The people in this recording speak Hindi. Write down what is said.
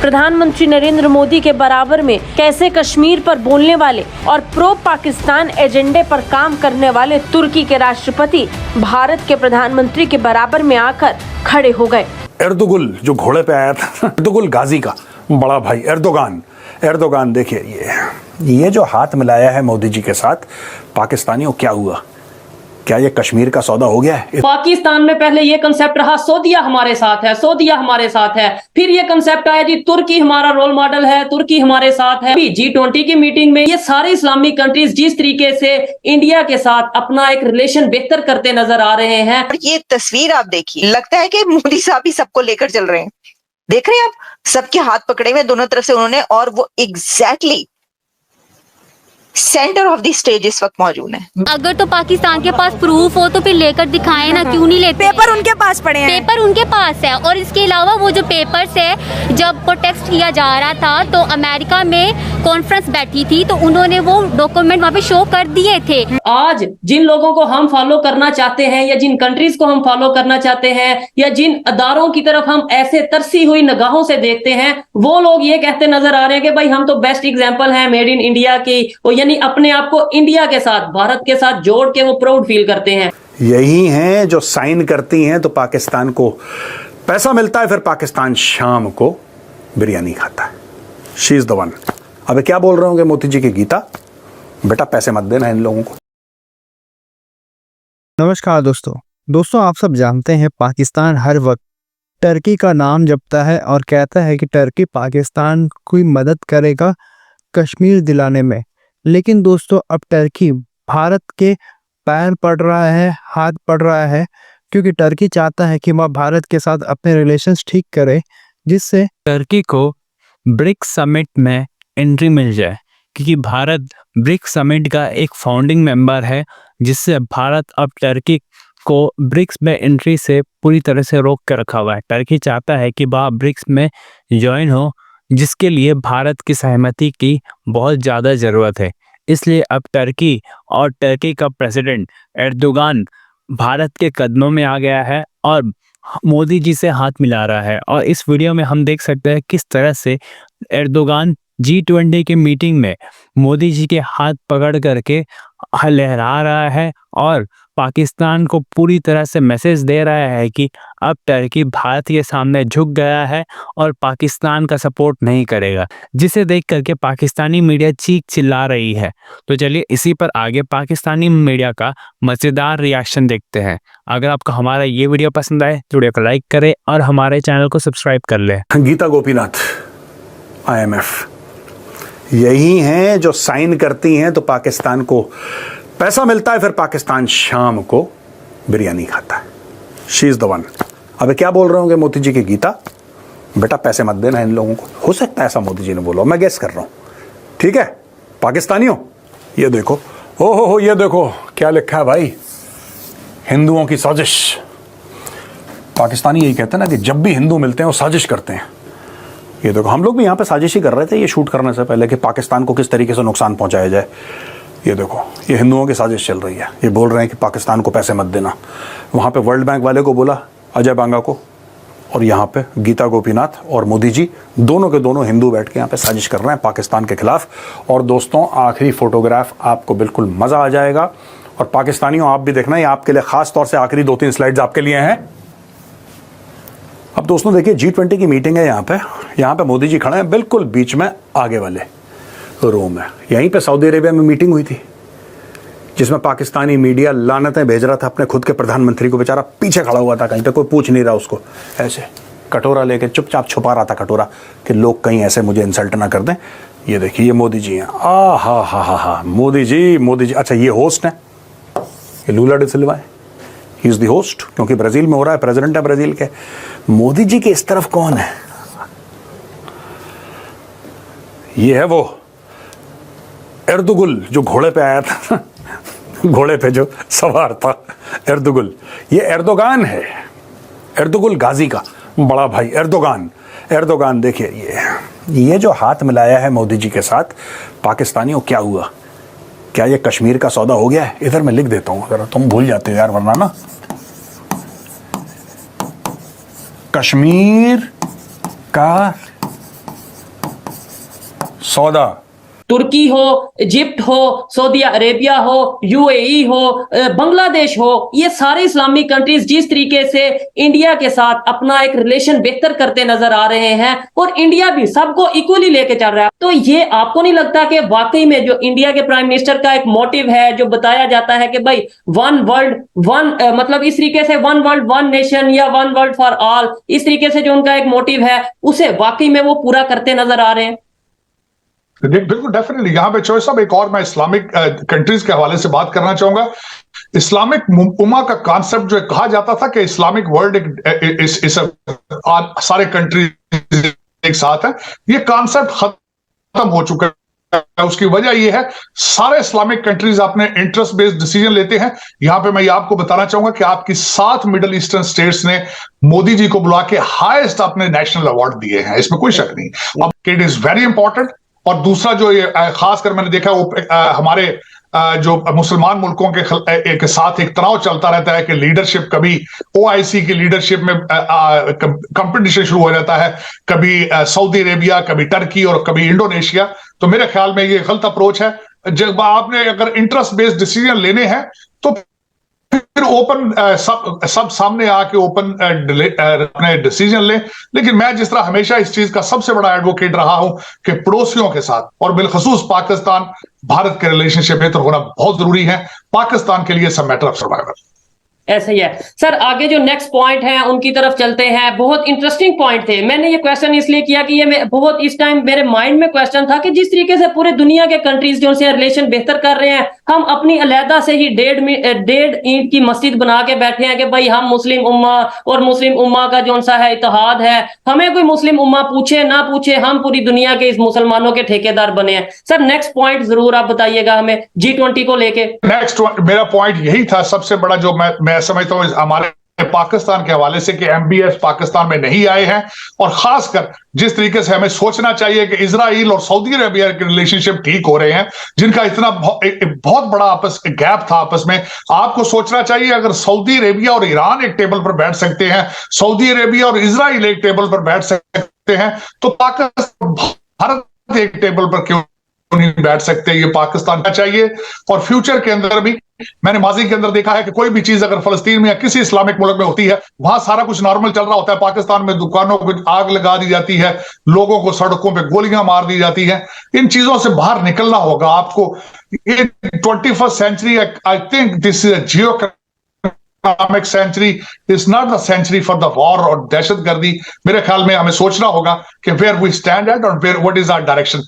प्रधानमंत्री नरेंद्र मोदी के बराबर में कैसे कश्मीर पर बोलने वाले और प्रो पाकिस्तान एजेंडे पर काम करने वाले तुर्की के राष्ट्रपति भारत के प्रधानमंत्री के बराबर में आकर खड़े हो गए। एर्दोगुल जो घोड़े पे आया था, एर्दोगुल गाजी का बड़ा भाई एर्दोगान देखिए, ये जो हाथ मिलाया है मोदी जी के साथ, पाकिस्तानियों क्या हुआ? क्या ये कश्मीर का सौदा हो गया है? पाकिस्तान में पहले ये कंसेप्ट रहा सऊदीया हमारे साथ है, सऊदीया हमारे साथ है, फिर ये कंसेप्ट आया जी तुर्की हमारा रोल मॉडल है, तुर्की हमारे साथ है। G20 की मीटिंग में ये सारे इस्लामिक कंट्रीज जिस तरीके से इंडिया के साथ अपना एक रिलेशन बेहतर करते नजर आ रहे हैं। और ये तस्वीर आप देखिए, लगता है कि मोदी साहब ही सबको लेकर चल रहे हैं। देख रहे हैं आप, सबके हाथ पकड़े हुए दोनों तरफ से उन्होंने, और वो exactly centre of the stage इस वक्त मौजूद है। अगर तो पाकिस्तान के पास प्रूफ हो तो फिर लेकर दिखाएं ना, क्यों नहीं लेते? पेपर उनके पास पड़े हैं, पेपर उनके पास है। और इसके अलावा वो जो पेपर्स है, जब प्रोटेस्ट किया जा रहा था तो अमेरिका में कॉन्फ्रेंस बैठी थी तो उन्होंने वो डॉक्यूमेंट वहाँ पे शो कर दिए थे। आज जिन लोगों को हम फॉलो करना चाहते हैं या जिन कंट्रीज को हम फॉलो करना चाहते हैं या जिन अदारों की तरफ हम ऐसे तरसी हुई निगाहों से देखते हैं, वो लोग ये कहते नजर आ रहे हैं कि भाई हम तो बेस्ट एग्जांपल हैं मेड इन इंडिया की, यानी अपने आप को इंडिया के साथ, भारत के साथ जोड़ के वो प्राउड फील करते हैं। यही हैं जो साइन करती हैं तो पाकिस्तान को पैसा मिलता है, फिर पाकिस्तान शाम को बिरयानी खाता है। She is the one. अबे क्या बोल रहे होंगे मोदी जी की गीता, बेटा पैसे मत देना इन लोगों को। नमस्कार दोस्तों, आप सब जानते हैं पाकिस्तान हर वक्त टर्की का नाम जपता है और कहता है कि टर्की पाकिस्तान की मदद करेगा कश्मीर दिलाने में। लेकिन दोस्तों, अब टर्की भारत के पैर पड़ रहा है, हाथ पड़ रहा है, क्योंकि टर्की चाहता है कि वह भारत के साथ अपने रिलेशंस ठीक करे, जिससे टर्की को ब्रिक्स समिट में एंट्री मिल जाए। क्योंकि भारत ब्रिक्स समिट का एक फाउंडिंग मेंबर है, जिससे भारत अब टर्की को ब्रिक्स में एंट्री से पूरी तरह से रोक कर रखा हुआ है। टर्की चाहता है कि वह ब्रिक्स में ज्वाइन हो, जिसके लिए भारत की सहमति की बहुत ज़्यादा ज़रूरत है। इसलिए अब टर्की और टर्की का प्रेसिडेंट एर्दोगान भारत के कदमों में आ गया है और मोदी जी से हाथ मिला रहा है। और इस वीडियो में हम देख सकते हैं किस तरह से एर्दोगान G20 की मीटिंग में मोदी जी के हाथ पकड़ करके लहरा रहा है और पाकिस्तान को पूरी तरह से मैसेज दे रहा है कि अब टर्की भारत के सामने झुक गया है और पाकिस्तान का सपोर्ट नहीं करेगा, जिसे देख करके पाकिस्तानी मीडिया चीख चिल्ला रही है। तो चलिए इसी पर आगे पाकिस्तानी मीडिया का मज़ेदार रिएक्शन देखते हैं। अगर आपको हमारा ये वीडियो पसंद आए तो वीडियो को लाइक करें और हमारे चैनल को सब्सक्राइब कर लें। गीता गोपीनाथ IMF यही हैं जो साइन करती हैं तो पाकिस्तान को पैसा मिलता है, फिर पाकिस्तान शाम को बिरयानी खाता है। She is the one. अबे क्या बोल रहे होंगे मोदी जी की गीता, बेटा पैसे मत देना इन लोगों को। हो सकता है ऐसा मोदी जी ने बोला, मैं गेस कर रहा हूं। ठीक है पाकिस्तानियों, ये देखो, हो ये देखो क्या लिखा है भाई, हिंदुओं की साजिश। पाकिस्तानी यही कहते हैं ना कि जब भी हिंदू मिलते हैं वो साजिश करते हैं। ये देखो, हम लोग भी यहाँ पे साजिश ही कर रहे थे ये शूट करने से पहले कि पाकिस्तान को किस तरीके से नुकसान पहुंचाया जाए। ये देखो, ये हिंदुओं की साजिश चल रही है। ये बोल रहे हैं कि पाकिस्तान को पैसे मत देना। वहाँ पे वर्ल्ड बैंक वाले को बोला, अजय बांगा को, और यहाँ पे गीता गोपीनाथ और मोदी जी दोनों के दोनों हिंदू बैठ के यहाँ पे साजिश कर रहे हैं पाकिस्तान के खिलाफ। और दोस्तों, आखिरी फोटोग्राफ आपको बिल्कुल मज़ा आ जाएगा। और पाकिस्तानियों, आप भी देखना, ये आपके लिए ख़ास तौर से आखिरी 2-3 स्लाइड्स आपके लिए हैं। अब दोस्तों देखिए, G20 की मीटिंग है यहाँ पे मोदी जी खड़े हैं बिल्कुल बीच में आगे वाले रो में। यहीं पे सऊदी अरेबिया में मीटिंग हुई थी जिसमें पाकिस्तानी मीडिया लानतें भेज रहा था अपने खुद के प्रधानमंत्री को। बेचारा पीछे खड़ा हुआ था, कहीं पे कोई पूछ नहीं रहा उसको, ऐसे कटोरा लेके चुपचाप छुपा रहा था कटोरा कि लोग कहीं ऐसे मुझे इंसल्ट ना कर दें। ये देखिए, ये मोदी जी हैं। हा मोदी जी। अच्छा, ये होस्ट है, ये लूला डे सिल्वा है, ही इज द होस्ट, क्योंकि ब्राजील में हो रहा है, प्रेसिडेंट है ब्राजील के। मोदी जी के इस तरफ कौन है? ये है वो एर्दोगुल जो घोड़े पे आया था घोड़े पे जो सवार था, एर्दोगुल। ये एर्दोगान है, एर्दोगुल गाजी का बड़ा भाई एर्दोगान देखिए, ये जो हाथ मिलाया है मोदी जी के साथ, पाकिस्तानियों क्या हुआ? क्या ये कश्मीर का सौदा हो गया है? इधर मैं लिख देता हूं, जरा तुम भूल जाते हो यार, वरना ना। कश्मीर का सौदा तुर्की हो, इजिप्ट हो, सऊदी अरेबिया हो, यूएई हो, बांग्लादेश हो, ये सारे इस्लामिक कंट्रीज जिस तरीके से इंडिया के साथ अपना एक रिलेशन बेहतर करते नजर आ रहे हैं और इंडिया भी सबको इक्वली लेके चल रहा है, तो ये आपको नहीं लगता कि वाकई में जो इंडिया के प्राइम मिनिस्टर का एक मोटिव है जो बताया जाता है कि भाई वन वर्ल्ड वन, मतलब इस तरीके से वन वर्ल्ड वन नेशन या वन वर्ल्ड फॉर ऑल, इस तरीके से जो उनका एक मोटिव है उसे वाकई में वो पूरा करते नजर आ रहे हैं? बिल्कुल डेफिनेटली। यहाँ पे चॉइस साहब एक और मैं इस्लामिक कंट्रीज के हवाले से बात करना चाहूंगा। इस्लामिक उम्मा का कॉन्सेप्ट जो कहा जाता था कि इस्लामिक वर्ल्ड सारे कंट्रीज एक साथ है, ये कॉन्सेप्ट खत्म हो चुका है। उसकी वजह यह है सारे इस्लामिक कंट्रीज अपने इंटरेस्ट बेस्ड डिसीजन लेते हैं। यहां पे मैं ये आपको बताना चाहूंगा कि आपकी 7 मिडल ईस्टर्न स्टेट्स ने मोदी जी को बुला के हाईएस्ट अपने नेशनल अवार्ड दिए हैं, इसमें कोई शक नहीं। अब इट इज वेरी इंपॉर्टेंट। और दूसरा जो ये खासकर मैंने देखा वो हमारे जो मुसलमान मुल्कों के साथ एक तनाव चलता रहता है कि लीडरशिप, कभी ओआईसी की लीडरशिप में कंपटीशन शुरू हो जाता है, कभी सऊदी अरेबिया, कभी टर्की और कभी इंडोनेशिया। तो मेरे ख्याल में ये गलत अप्रोच है। जब आपने अगर इंटरेस्ट बेस्ड डिसीजन लेने हैं तो फिर ओपन सब सामने आके ओपन अपने डिसीजन ले। लेकिन मैं जिस तरह हमेशा इस चीज का सबसे बड़ा एडवोकेट रहा हूं कि पड़ोसियों के साथ और बिलखसूस पाकिस्तान भारत के रिलेशनशिप बेहतर होना बहुत जरूरी है। पाकिस्तान के लिए सब मैटर ऑफ सर्वाइवल। ऐसा ही है सर। आगे जो नेक्स्ट पॉइंट है उनकी तरफ चलते हैं। बहुत इंटरेस्टिंग पॉइंट थे। मैंने ये क्वेश्चन इसलिए किया कि ये बहुत इस टाइम मेरे माइंड में क्वेश्चन था कि जिस तरीके से पूरे दुनिया के कंट्रीज जो से रिलेशन बेहतर कर रहे हैं, हम अपनी अलहदा से ही 1.5 ईंट की मस्जिद बना के बैठे हैं कि भाई हम मुस्लिम उम्मा और मुस्लिम उम्मा का जो सा है इत्तेहाद है, हमें कोई मुस्लिम उम्मा पूछे ना पूछे, हम पूरी दुनिया के इस मुसलमानों के ठेकेदार बने हैं। सर नेक्स्ट पॉइंट जरूर आप बताइएगा हमें G20 को लेके। नेक्स्ट मेरा पॉइंट यही था सबसे बड़ा, जो मैं समझता हूँ हमारे पाकिस्तान के हवाले से कि MBS पाकिस्तान में नहीं आए हैं। और खासकर जिस तरीके से हमें सोचना चाहिए कि इजराइल और सऊदी अरेबिया के रिलेशनशिप ठीक हो रहे हैं, जिनका इतना बहुत बड़ा गैप था आपस में। आपको सोचना चाहिए अगर सऊदी अरेबिया और ईरान एक टेबल पर बैठ सकते हैं, सऊदी अरेबिया और इजराइल एक टेबल पर बैठ सकते हैं, तो पाकिस्तान भारत एक टेबल पर क्यों नहीं बैठ सकते? ये पाकिस्तान का चाहिए। और फ्यूचर के अंदर भी मैंने माजी के अंदर देखा है कि कोई भी चीज अगर फलस्तीन में या किसी इस्लामिक मुल्क में होती है, वहां सारा कुछ नॉर्मल चल रहा होता है। पाकिस्तान में दुकानों को आग लगा दी जाती है, लोगों को सड़कों पे गोलियां मार दी जाती हैं। इन चीजों से बाहर निकलना होगा आपको। ये 21st century, I think this is a geoeconomic century, is not the century for the war और दहशतगर्दी। मेरे ख्याल में हमें सोचना होगा कि वेयर वी स्टैंड एट और व्हाट इज आवर डायरेक्शन।